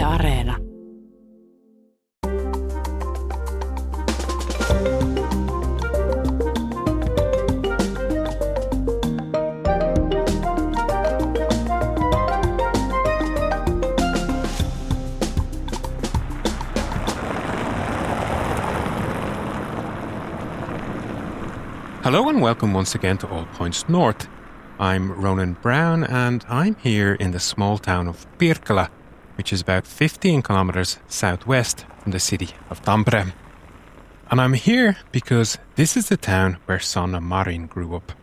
Areena. Hello and welcome once again to All Points North. I'm Ronan Browne and I'm here in the small town of Pirkkala, which is about 15 kilometres southwest from the city of Tampere. And I'm here because this is the town where Sanna Marin grew up.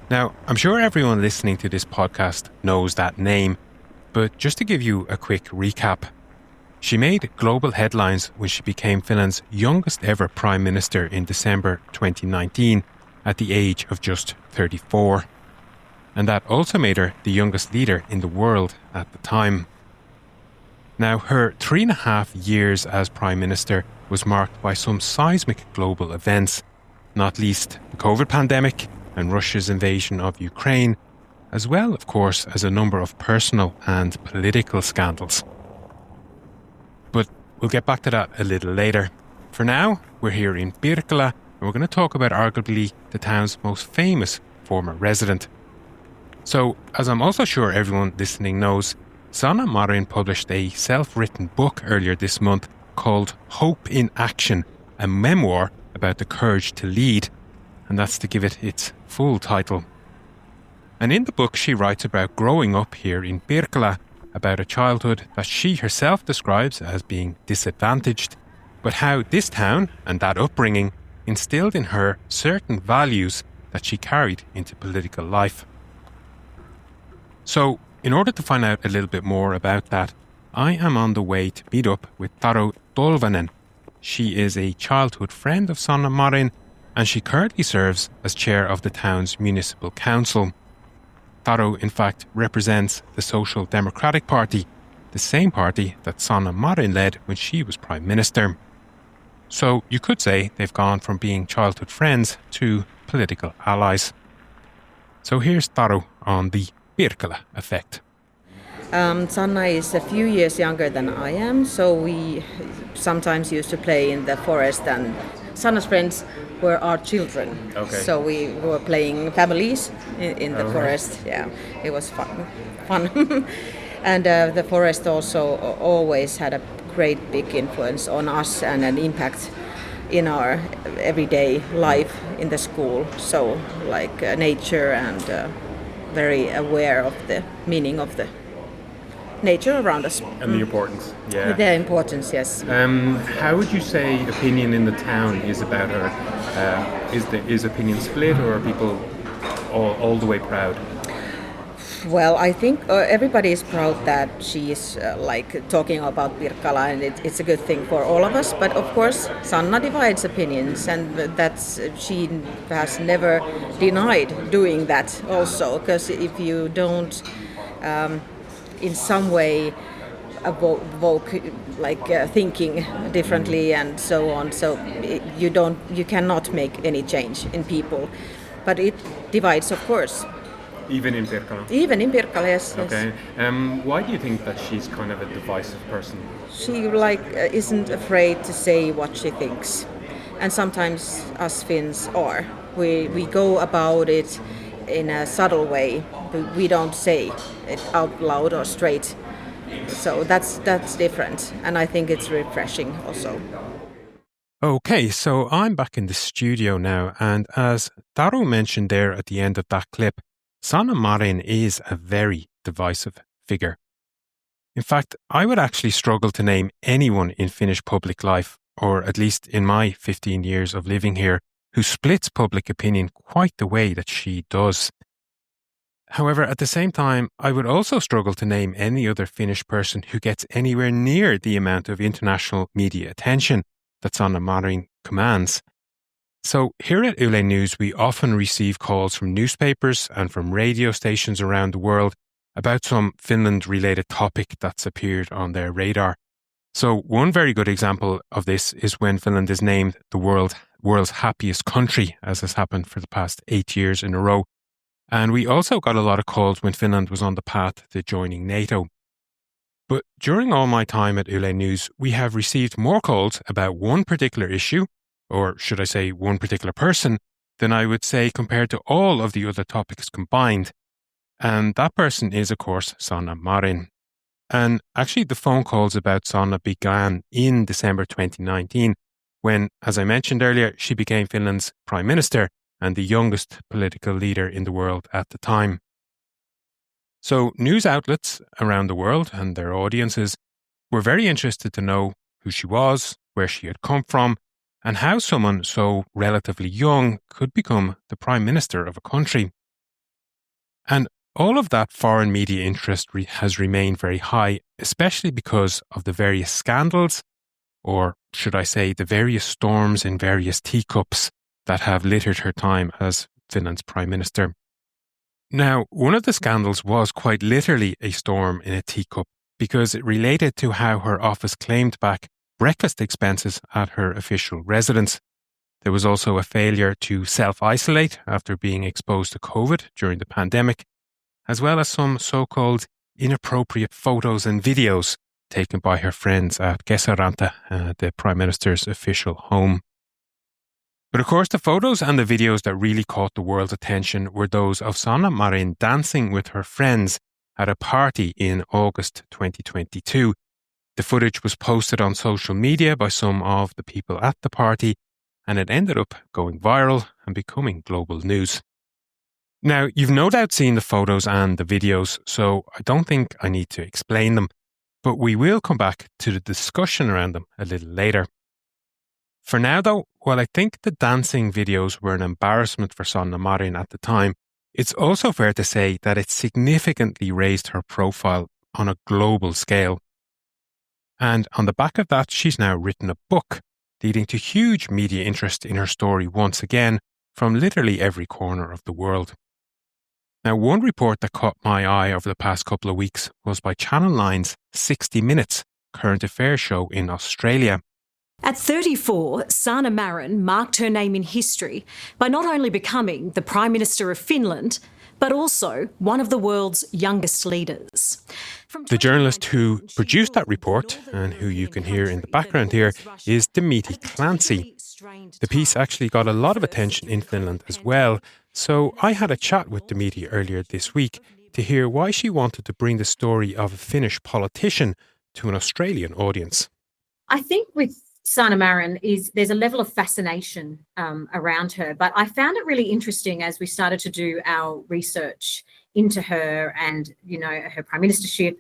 Now, I'm sure everyone listening to this podcast knows that name, but just to give you a quick recap, she made global headlines when she became Finland's youngest ever Prime Minister in December 2019 at the age of just 34. And that also made her the youngest leader in the world at the time. Now, her 3.5 years as Prime Minister was marked by some seismic global events, not least the COVID pandemic and Russia's invasion of Ukraine, as well, of course, as a number of personal and political scandals. But we'll get back to that a little later. For now, we're here in Pirkkala and we're going to talk about arguably the town's most famous former resident. So, as I'm also sure everyone listening knows, Sanna Marin published a self-written book earlier this month called Hope in Action, a memoir about the courage to lead, and that's to give it its full title. And in the book she writes about growing up here in Pirkkala, about a childhood that she herself describes as being disadvantaged, but how this town and that upbringing instilled in her certain values that she carried into political life. So, in order to find out a little bit more about that, I am on the way to meet up with Taru Tolvanen. She is a childhood friend of Sanna Marin and she currently serves as chair of the town's municipal council. Taru, in fact, represents the Social Democratic Party, the same party that Sanna Marin led when she was Prime Minister. So you could say they've gone from being childhood friends to political allies. So here's Taru on the Pirkkala effect. Sanna is a few years younger than I am, so we sometimes used to play in the forest, and Sanna's friends were our children. Okay. So we were playing families in the forest. Yeah, it was fun. And the forest also always had a great big influence on us and an impact in our everyday life in the school. So like nature and very aware of the meaning of the nature around us. And the importance, yeah. The importance, yes. How would you say opinion in the town is about her? Is opinion split, or are people all the way proud? Well, I think everybody is proud that she is talking about Pirkkala, and it's a good thing for all of us. But of course, Sanna divides opinions, and she has never denied doing that also. Because if you don't, in some way, evoke thinking differently and so on, so you cannot make any change in people. But it divides, of course. Even in Pirkkala? Even in Pirkkala, yes. Okay. Why do you think that she's kind of a divisive person? She isn't afraid to say what she thinks. And sometimes us Finns are. We go about it in a subtle way. We don't say it out loud or straight. So that's different. And I think it's refreshing also. Okay, so I'm back in the studio now. And as Taru mentioned there at the end of that clip, Sanna Marin is a very divisive figure. In fact, I would actually struggle to name anyone in Finnish public life, or at least in my 15 years of living here, who splits public opinion quite the way that she does. However, at the same time, I would also struggle to name any other Finnish person who gets anywhere near the amount of international media attention that Sanna Marin commands. So here at Yle News, we often receive calls from newspapers and from radio stations around the world about some Finland-related topic that's appeared on their radar. So one very good example of this is when Finland is named the world's happiest country, as has happened for the past 8 years in a row. And we also got a lot of calls when Finland was on the path to joining NATO. But during all my time at Yle News, we have received more calls about one particular issue, or should I say one particular person, than I would say compared to all of the other topics combined. And that person is, of course, Sanna Marin. And actually, the phone calls about Sanna began in December 2019, when, as I mentioned earlier, she became Finland's Prime Minister and the youngest political leader in the world at the time. So news outlets around the world and their audiences were very interested to know who she was, where she had come from, and how someone so relatively young could become the Prime Minister of a country. And all of that foreign media interest has remained very high, especially because of the various scandals, or should I say the various storms in various teacups that have littered her time as Finland's Prime Minister. Now, one of the scandals was quite literally a storm in a teacup because it related to how her office claimed back breakfast expenses at her official residence. There was also a failure to self-isolate after being exposed to COVID during the pandemic, as well as some so-called inappropriate photos and videos taken by her friends at Kesäranta, the Prime Minister's official home. But of course, the photos and the videos that really caught the world's attention were those of Sanna Marin dancing with her friends at a party in August 2022. The footage was posted on social media by some of the people at the party, and it ended up going viral and becoming global news. Now, you've no doubt seen the photos and the videos, so I don't think I need to explain them, but we will come back to the discussion around them a little later. For now, though, while I think the dancing videos were an embarrassment for Sanna Marin at the time, it's also fair to say that it significantly raised her profile on a global scale. And on the back of that, she's now written a book, leading to huge media interest in her story once again from literally every corner of the world. Now, one report that caught my eye over the past couple of weeks was by Channel 9's 60 Minutes current affairs show in Australia. At 34, Sanna Marin marked her name in history by not only becoming the Prime Minister of Finland, but also one of the world's youngest leaders. The journalist who produced that report, and who you can hear in the background here, is Dimity Clancy. The piece actually got a lot of attention in Finland as well, so I had a chat with Dimity earlier this week to hear why she wanted to bring the story of a Finnish politician to an Australian audience. I think with Sanna Marin there's a level of fascination around her, but I found it really interesting as we started to do our research into her and, her prime ministership,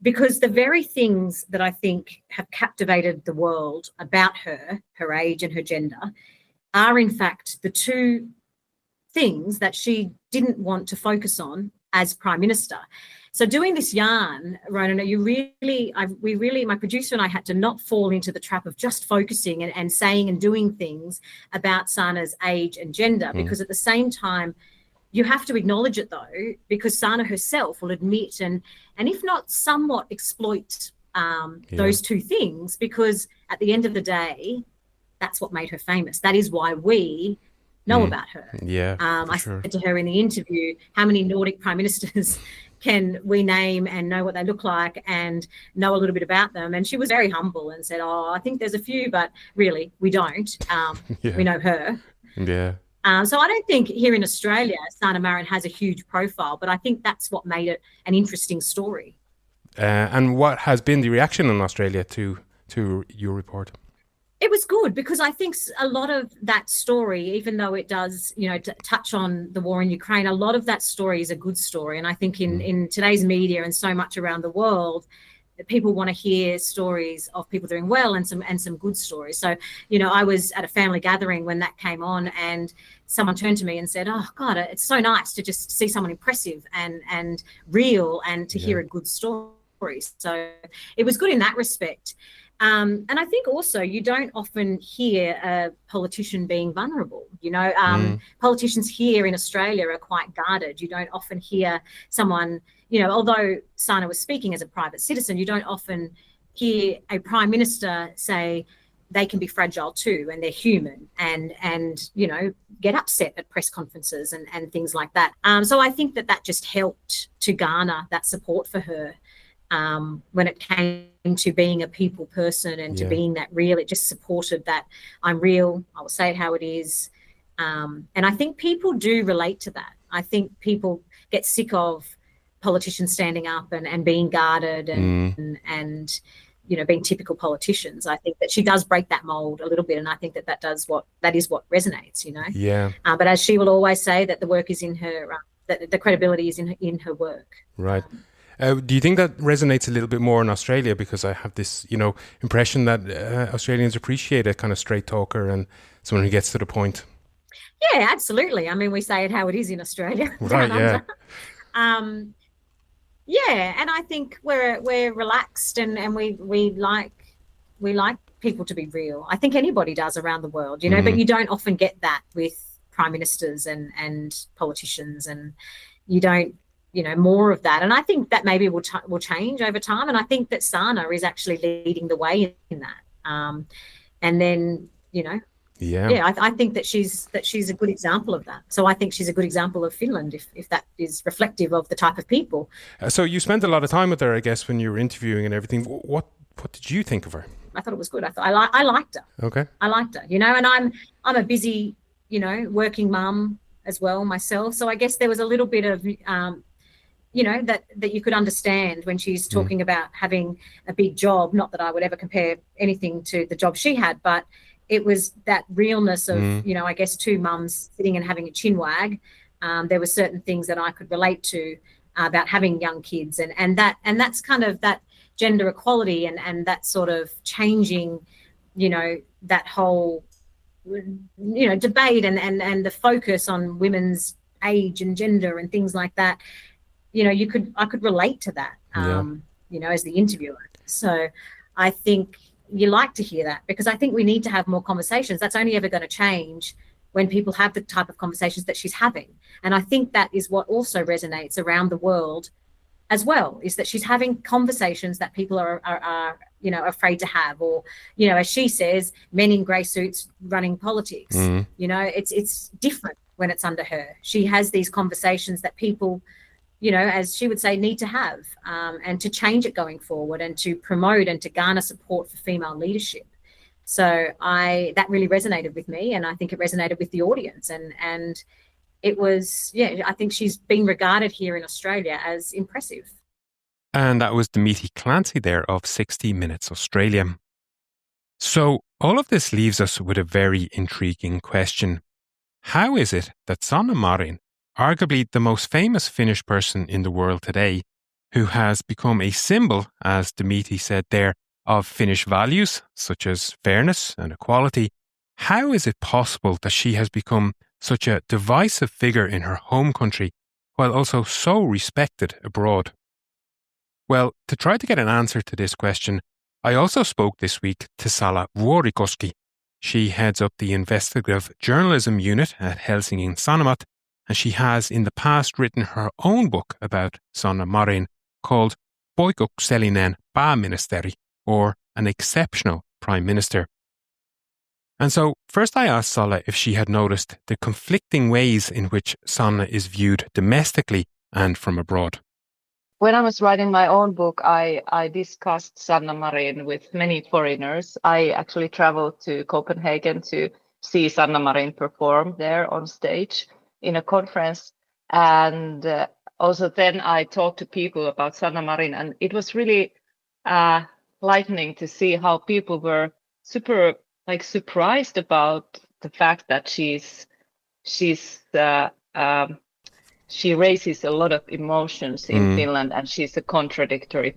because the very things that I think have captivated the world about her age and her gender, are in fact the two things that she didn't want to focus on as Prime Minister. So doing this yarn, Ronan, my producer and I had to not fall into the trap of just focusing and saying and doing things about Sanna's age and gender, because at the same time, you have to acknowledge it though, because Sanna herself will admit and if not somewhat exploit those two things, because at the end of the day, that's what made her famous. That is why we know about her. Yeah, I sure. said to her in the interview, how many Nordic prime ministers can we name and know what they look like and know a little bit about them? And she was very humble and said, I think there's a few, but really we don't. We know her. Yeah. So I don't think here in Australia, Sanna Marin has a huge profile, but I think that's what made it an interesting story. And what has been the reaction in Australia to your report? It was good, because I think a lot of that story, even though it does, touch on the war in Ukraine, a lot of that story is a good story. And I think in today's media and so much around the world, people want to hear stories of people doing well and some good stories. So, I was at a family gathering when that came on, and someone turned to me and said, "Oh God, it's so nice to just see someone impressive and real and to hear a good story." So it was good in that respect. And I think also you don't often hear a politician being vulnerable. Politicians here in Australia are quite guarded. You don't often hear someone, although Sanna was speaking as a private citizen, you don't often hear a prime minister say they can be fragile too, and they're human, and get upset at press conferences and things like that. So I think that just helped to garner that support for her. when it came to being a people person and to being that real. It just supported that I'm real, I will say it how it is. And I think people do relate to that. I think people get sick of politicians standing up and being guarded and being typical politicians. I think that she does break that mold a little bit, and I think that is what resonates. Yeah. But as she will always say, that the work is in her, that the credibility is in her work. Right. Do you think that resonates a little bit more in Australia? Because I have this, impression that Australians appreciate a kind of straight talker and someone who gets to the point. Yeah, absolutely. I mean, we say it how it is in Australia. Right. Yeah. Yeah, and I think we're relaxed and we like people to be real. I think anybody does around the world, but you don't often get that with prime ministers and politicians, and you don't, more of that. And I think that maybe will change over time. And I think that Sanna is actually leading the way in that. And then, I think that she's a good example of that. So I think she's a good example of Finland, if that is reflective of the type of people. So you spent a lot of time with her, I guess, when you were interviewing and everything. What did you think of her? I thought it was good. I liked her. Okay. I liked her, and I'm a busy, working mum as well myself. So I guess there was a little bit of, that you could understand when she's talking about having a big job. Not that I would ever compare anything to the job she had, but it was that realness of, I guess, two mums sitting and having a chin wag. There were certain things that I could relate to about having young kids, and that's kind of that gender equality and that sort of changing, that whole, debate and the focus on women's age and gender and things like that. I could relate to that, as the interviewer. So I think you like to hear that, because I think we need to have more conversations. That's only ever going to change when people have the type of conversations that she's having. And I think that is what also resonates around the world as well, is that she's having conversations that people are afraid to have, or, as she says, men in grey suits running politics. It's different when it's under her. She has these conversations that people, as she would say, need to have, and to change it going forward, and to promote and to garner support for female leadership. So that really resonated with me, and I think it resonated with the audience. And it was, I think she's been regarded here in Australia as impressive. And that was Dimity Clancy there of 60 Minutes Australia. So all of this leaves us with a very intriguing question. How is it that Sanna Marin, arguably the most famous Finnish person in the world today, who has become a symbol, as Dimity said there, of Finnish values such as fairness and equality, how is it possible that she has become such a divisive figure in her home country while also so respected abroad? Well, to try to get an answer to this question, I also spoke this week to Salla Vuorikoski. She heads up the investigative journalism unit at Helsingin Sanomat, and she has in the past written her own book about Sanna Marin called Poikkeuksellinen pääministeri, or An Exceptional Prime Minister. And so first I asked Salla if she had noticed the conflicting ways in which Sanna is viewed domestically and from abroad. When I was writing my own book, I discussed Sanna Marin with many foreigners. I actually traveled to Copenhagen to see Sanna Marin perform there on stage in a conference. And also then I talked to people about Sanna Marin, and it was really lightning to see how people were super surprised about the fact that she raises a lot of emotions in Finland, and she's a contradictory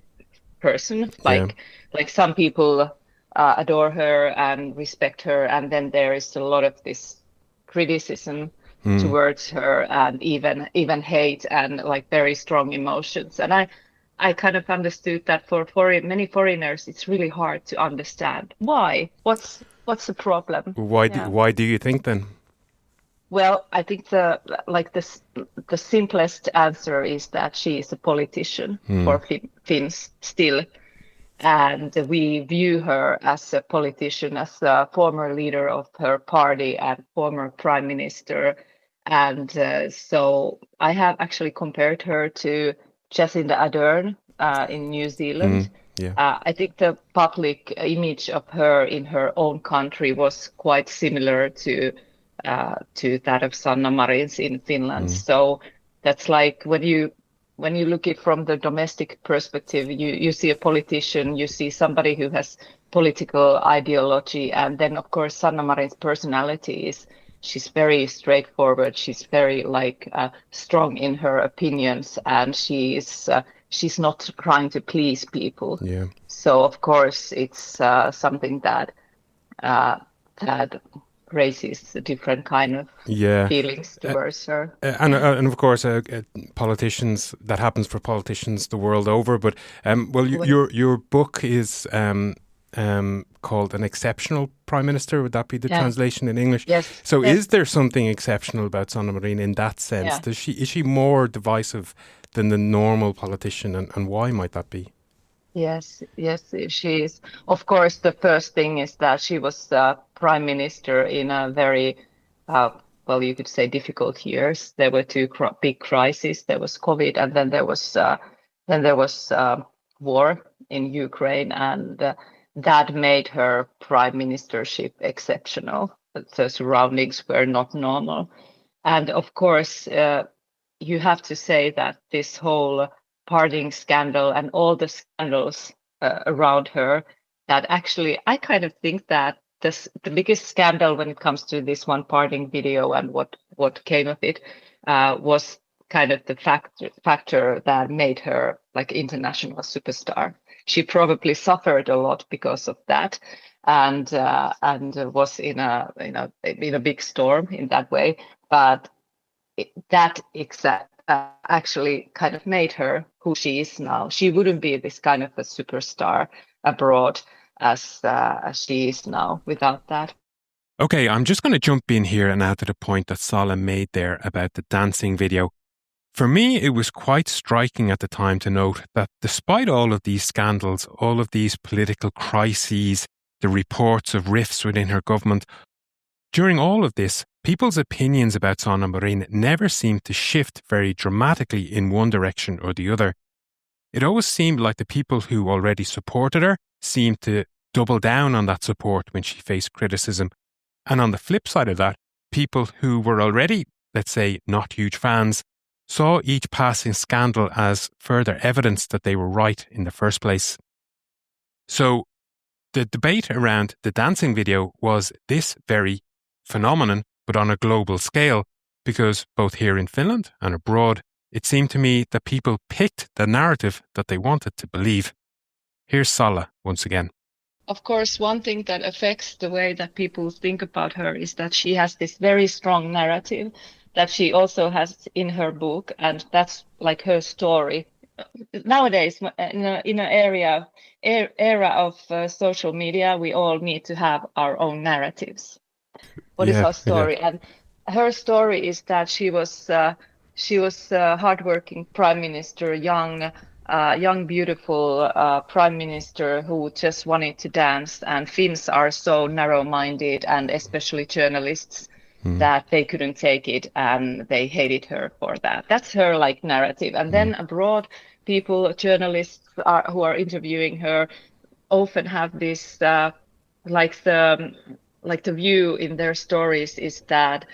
person. Like some people adore her and respect her, and then there is a lot of this criticism towards her, and even hate and like very strong emotions. And I kind of understood that for many foreigners, it's really hard to understand why. What's the problem? Why do you think then? Well, I think the simplest answer is that she is a politician for Finns still, and we view her as a politician, as a former leader of her party and former prime minister. And so I have actually compared her to Jacinda Ardern in New Zealand. Yeah. I think the public image of her in her own country was quite similar to that of Sanna Marin's in Finland. So that's like when you look at it from the domestic perspective, you see a politician, you see somebody who has political ideology, and then of course Sanna Marin's personality is she's very straightforward. She's very strong in her opinions, and she's not trying to please people. Yeah. So of course it's something that raises a different kind of feelings towards her. And of course, politicians, that happens for politicians the world over. But your book is called An Exceptional Prime Minister. Would that be the translation in English? Yes. So yes. is there something exceptional about Sanna Marin in that sense? Yeah. Is she more divisive than the normal politician, and why might that be? Yes, she is. Of course, the first thing is that she was prime minister in a very, you could say difficult years. There were two big crises. There was COVID, and then there was war in Ukraine, and that made her prime ministership exceptional. The surroundings were not normal, and of course, you have to say that this whole partying scandal and all the scandals around her, that actually I kind of think that the biggest scandal when it comes to this one partying video and what came of it was kind of the factor that made her like international superstar. She probably suffered a lot because of that, and was in a big storm in that way, but that exact actually kind of made her who she is now. She wouldn't be this kind of a superstar abroad as she is now without that. Okay, I'm just going to jump in here and add to the point that Sala made there about the dancing video. For me, it was quite striking at the time to note that despite all of these scandals, all of these political crises, the reports of rifts within her government, during all of this, people's opinions about Sanna Marin never seemed to shift very dramatically in one direction or the other. It always seemed like the people who already supported her seemed to double down on that support when she faced criticism. And on the flip side of that, people who were already, let's say, not huge fans, saw each passing scandal as further evidence that they were right in the first place. So the debate around the dancing video was this very phenomenon, but on a global scale, because both here in Finland and abroad, it seemed to me that people picked the narrative that they wanted to believe. Here's Salla once again. Of course, one thing that affects the way that people think about her is that she has this very strong narrative that she also has in her book, and that's like her story. Nowadays, in an era of social media, we all need to have our own narratives. What is our story? Yeah. And her story is that she was a hardworking prime minister, young, beautiful prime minister who just wanted to dance. And Finns are so narrow-minded, and especially journalists, that they couldn't take it and they hated her for that. That's her like narrative. And then abroad, journalists who are interviewing her often have this the view in their stories is that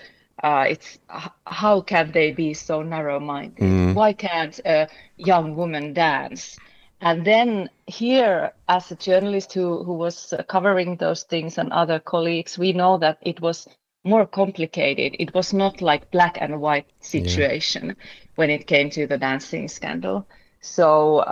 it's how can they be so narrow-minded? Why can't a young woman dance? And then here, as a journalist who was covering those things and other colleagues, we know that it was more complicated. It was not like black and white situation when it came to the dancing scandal. So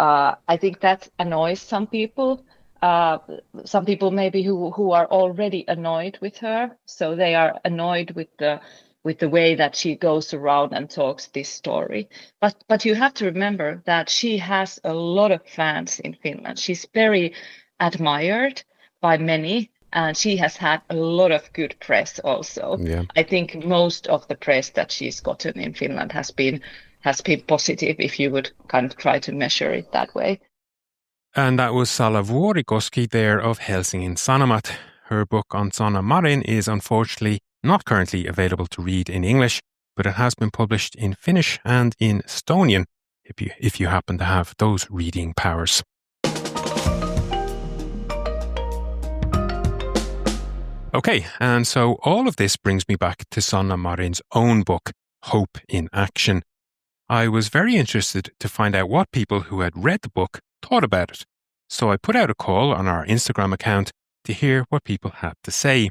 I think that annoys some people. Some people maybe who are already annoyed with her, so they are annoyed with the way that she goes around and talks this story. But you have to remember that she has a lot of fans in Finland. She's very admired by many, and she has had a lot of good press also. Yeah. I think most of the press that she's gotten in Finland has been positive, if you would kind of try to measure it that way. And that was Salla Vuorikoski there of Helsingin Sanomat. Her book on Sanna Marin is unfortunately not currently available to read in English, but it has been published in Finnish and in Estonian. if you happen to have those reading powers. Okay, and so all of this brings me back to Sanna Marin's own book, Hope in Action. I was very interested to find out what people who had read the book thought about it. So I put out a call on our Instagram account to hear what people had to say.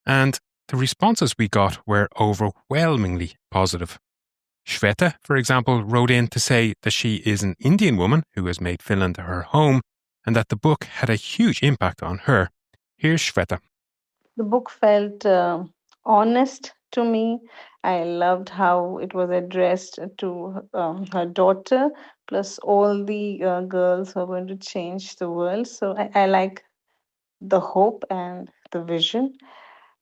And the responses we got were overwhelmingly positive. Shweta, for example, wrote in to say that she is an Indian woman who has made Finland her home and that the book had a huge impact on her. Here's Shweta. The book felt honest to me. I loved how it was addressed to her daughter, plus all the girls who are going to change the world. So I like the hope and the vision,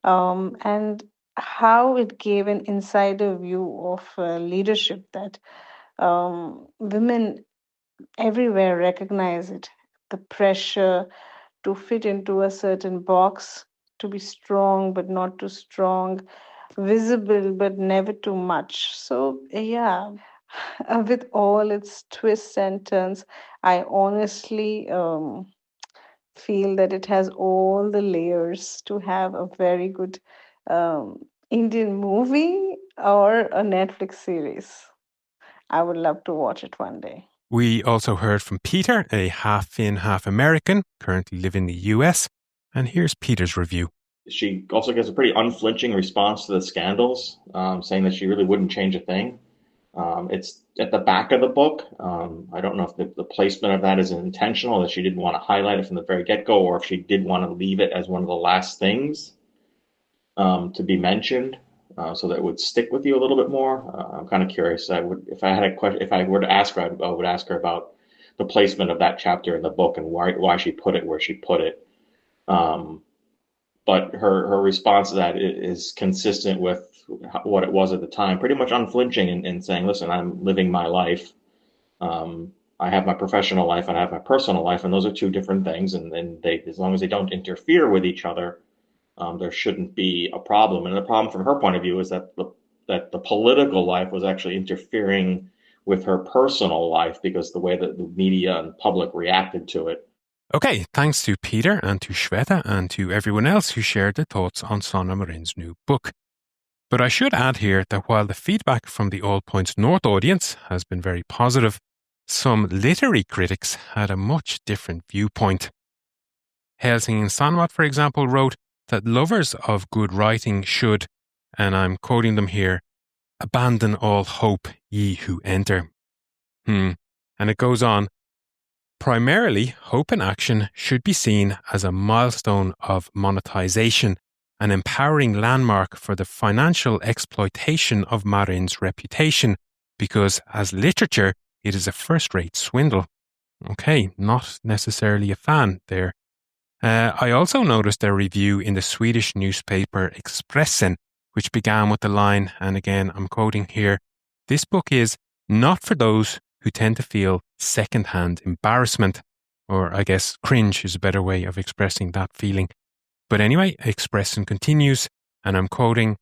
and how it gave an insider view of leadership that women everywhere recognize it. The pressure to fit into a certain box, to be strong but not too strong, visible but never too much. So, yeah, with all its twists and turns, I honestly feel that it has all the layers to have a very good Indian movie or a Netflix series. I would love to watch it one day. We also heard from Peter, a half Finn, half American, currently living in the US. And here's Peter's review. She also gives a pretty unflinching response to the scandals, saying that she really wouldn't change a thing. It's at the back of the book. I don't know if the placement of that is intentional, that she didn't want to highlight it from the very get-go, or if she did want to leave it as one of the last things to be mentioned, so that it would stick with you a little bit more. I'm kind of curious. If I were to ask her, I would ask her about the placement of that chapter in the book and why she put it where she put it. But her response to that is consistent with what it was at the time, pretty much unflinching in saying, listen, I'm living my life. I have my professional life and I have my personal life, and those are two different things. And they, as long as they don't interfere with each other, there shouldn't be a problem. And the problem from her point of view is that the political life was actually interfering with her personal life because the way that the media and public reacted to it. Okay, thanks to Peter and to Shweta and to everyone else who shared their thoughts on Sanna Marin's new book. But I should add here that while the feedback from the All Points North audience has been very positive, some literary critics had a much different viewpoint. Helsingin Sanomat, for example, wrote that lovers of good writing should, and I'm quoting them here, abandon all hope, ye who enter. And it goes on, primarily, Hope in Action should be seen as a milestone of monetization, an empowering landmark for the financial exploitation of Marin's reputation, because as literature, it is a first-rate swindle. Okay, not necessarily a fan there. I also noticed a review in the Swedish newspaper Expressen, which began with the line, and again I'm quoting here, this book is not for those who tend to feel second-hand embarrassment, or I guess cringe is a better way of expressing that feeling. But anyway, Expressen continues, and I'm quoting,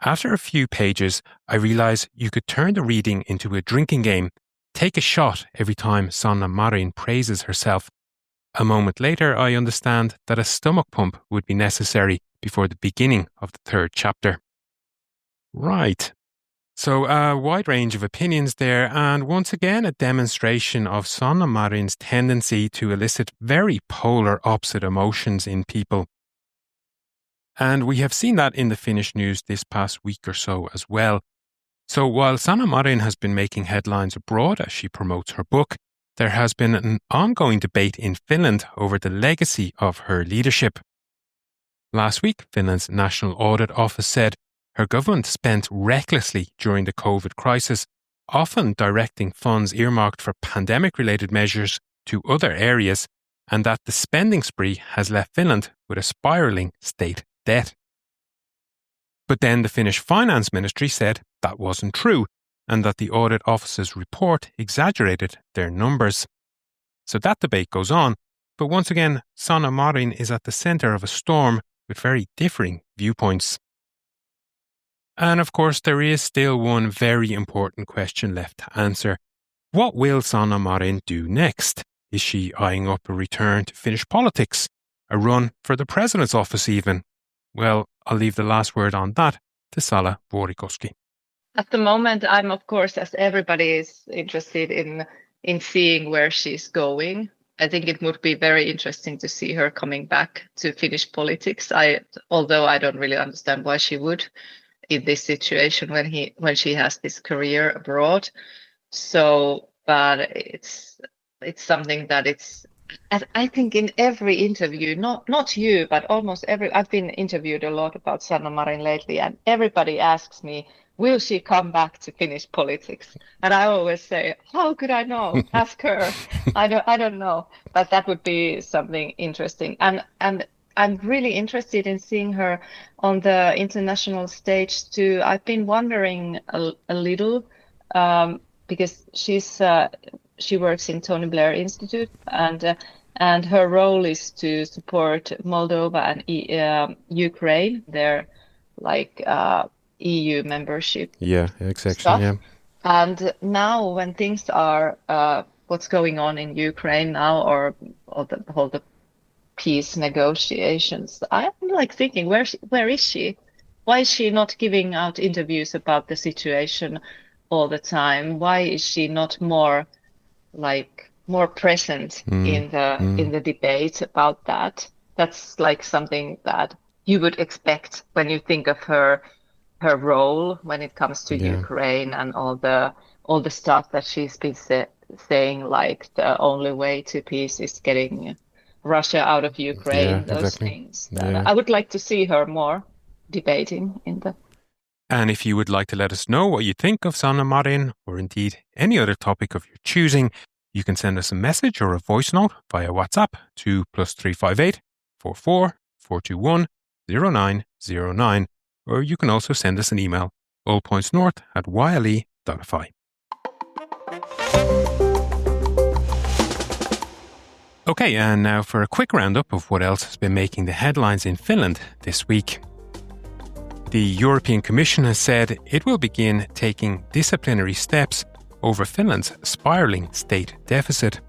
after a few pages, I realised you could turn the reading into a drinking game, take a shot every time Sanna Marin praises herself. A moment later, I understand that a stomach pump would be necessary before the beginning of the third chapter. Right. So a wide range of opinions there, and once again a demonstration of Sanna Marin's tendency to elicit very polar opposite emotions in people. And we have seen that in the Finnish news this past week or so as well. So while Sanna Marin has been making headlines abroad as she promotes her book, there has been an ongoing debate in Finland over the legacy of her leadership. Last week, Finland's National Audit Office said her government spent recklessly during the COVID crisis, often directing funds earmarked for pandemic-related measures to other areas, and that the spending spree has left Finland with a spiralling state debt. But then the Finnish Finance Ministry said that wasn't true, and that the Audit Office's report exaggerated their numbers. So that debate goes on, but once again, Sanna Marin is at the centre of a storm with very differing viewpoints. And of course, there is still one very important question left to answer. What will Sanna Marin do next? Is she eyeing up a return to Finnish politics? A run for the president's office even? Well, I'll leave the last word on that to Salla Vuorikoski. At the moment, I'm, of course, as everybody is interested in seeing where she's going. I think it would be very interesting to see her coming back to Finnish politics. Although I don't really understand why she would in this situation when she has this career abroad. So, but it's something that I think in every interview, not you, but almost I've been interviewed a lot about Sanna Marin lately, and everybody asks me, will she come back to Finnish politics? And I always say, how could I know? Ask her. I don't know, but that would be something interesting. And I'm really interested in seeing her on the international stage too. I've been wondering a little because she works in Tony Blair Institute, and her role is to support Moldova and Ukraine, their EU membership. Yeah, exactly. Stuff. Yeah. And now when things are what's going on in Ukraine now, or the peace negotiations, I'm thinking, where is she? Why is she not giving out interviews about the situation all the time? Why is she not more present in the debate about that? That's something that you would expect when you think of her role when it comes to Ukraine and all the stuff that she's been saying, the only way to peace is getting Russia out of Ukraine. Those things. I would like to see her more debating in the. And if you would like to let us know what you think of Sanna Marin, or indeed any other topic of your choosing, you can send us a message or a voice note via WhatsApp to +358 44 421 0909, or you can also send us an email, allpointsnorth@yle.fi. Okay, and now for a quick roundup of what else has been making the headlines in Finland this week. The European Commission has said it will begin taking disciplinary steps over Finland's spiralling state deficit.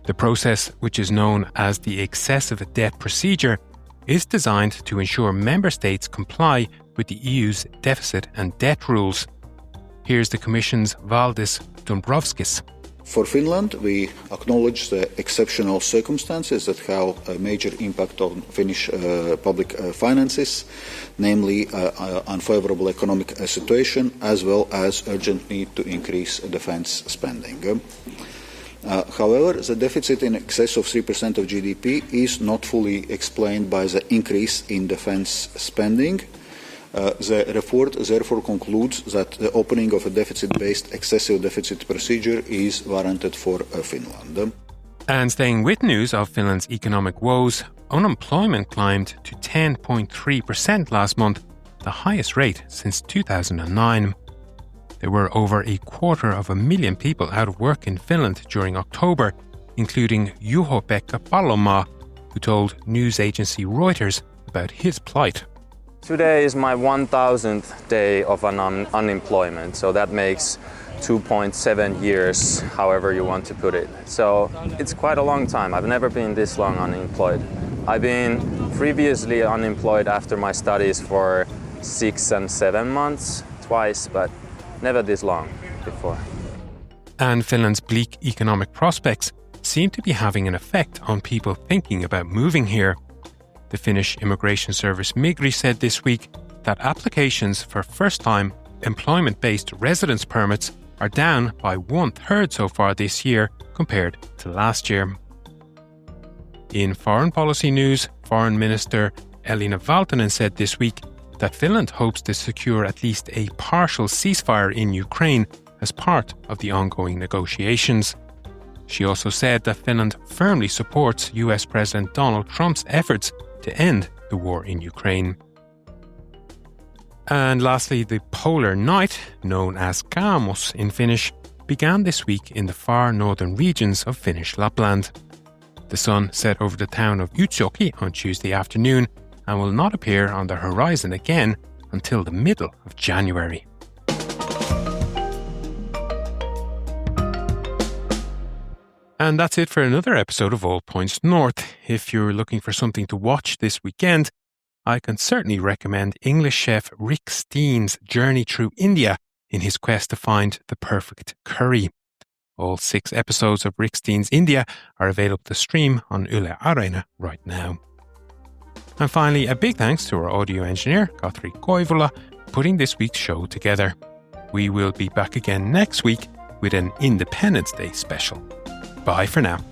The process, which is known as the excessive debt procedure, is designed to ensure member states comply with the EU's deficit and debt rules. Here's the Commission's Valdis Dombrovskis. For Finland, we acknowledge the exceptional circumstances that have a major impact on Finnish public finances, namely unfavorable economic situation, as well as urgent need to increase defense spending. However, the deficit in excess of 3% of GDP is not fully explained by the increase in defense spending. The report therefore concludes that the opening of a deficit-based excessive deficit procedure is warranted for Finland. And staying with news of Finland's economic woes, unemployment climbed to 10.3% last month, the highest rate since 2009. There were over 250,000 people out of work in Finland during October, including Juho-Pekka Palomaa, who told news agency Reuters about his plight. Today is my 1000th day of unemployment, so that makes 2.7 years, however you want to put it. So it's quite a long time. I've never been this long unemployed. I've been previously unemployed after my studies for 6 and 7 months, twice, but never this long before. And Finland's bleak economic prospects seem to be having an effect on people thinking about moving here. The Finnish Immigration Service Migri said this week that applications for first-time employment-based residence permits are down by 1/3 so far this year compared to last year. In foreign policy news, Foreign Minister Elina Valtonen said this week that Finland hopes to secure at least a partial ceasefire in Ukraine as part of the ongoing negotiations. She also said that Finland firmly supports US President Donald Trump's efforts to end the war in Ukraine. And lastly, the polar night, known as Kaamos in Finnish, began this week in the far northern regions of Finnish Lapland. The sun set over the town of Utsjoki on Tuesday afternoon and will not appear on the horizon again until the middle of January. And that's it for another episode of All Points North. If you're looking for something to watch this weekend, I can certainly recommend English chef Rick Steen's journey through India in his quest to find the perfect curry. All 6 episodes of Rick Steen's India are available to stream on Yle Arena right now. And finally, a big thanks to our audio engineer, Katri Koivula, putting this week's show together. We will be back again next week with an Independence Day special. Bye for now.